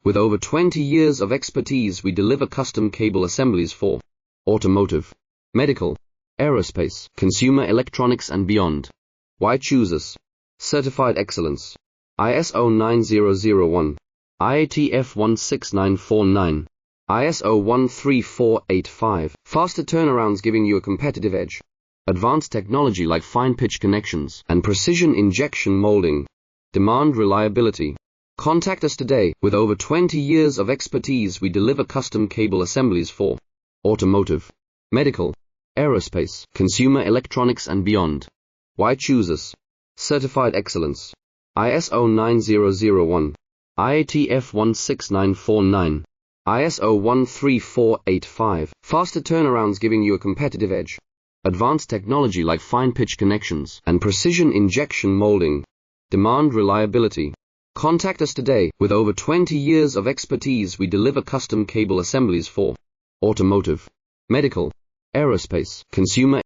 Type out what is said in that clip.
With over 20 years of expertise, we deliver custom cable assemblies for automotive, medical, aerospace, consumer electronics and beyond. Why choose us? Certified excellence. ISO 9001, IATF 16949, ISO 13485. Faster turnarounds giving you a competitive edge. Advanced technology like fine pitch connections and precision injection molding. Demand reliability. Contact us today. With over 20 years of expertise, we deliver custom cable assemblies for automotive, medical, aerospace, consumer electronics and beyond. Why choose us? Certified excellence. ISO 9001, IATF 16949, ISO 13485. Faster turnarounds giving you a competitive edge. Advanced technology like fine pitch connections and precision injection molding. Demand reliability. Contact us today. With over 20 years of expertise, we deliver custom cable assemblies for automotive, medical, aerospace, consumer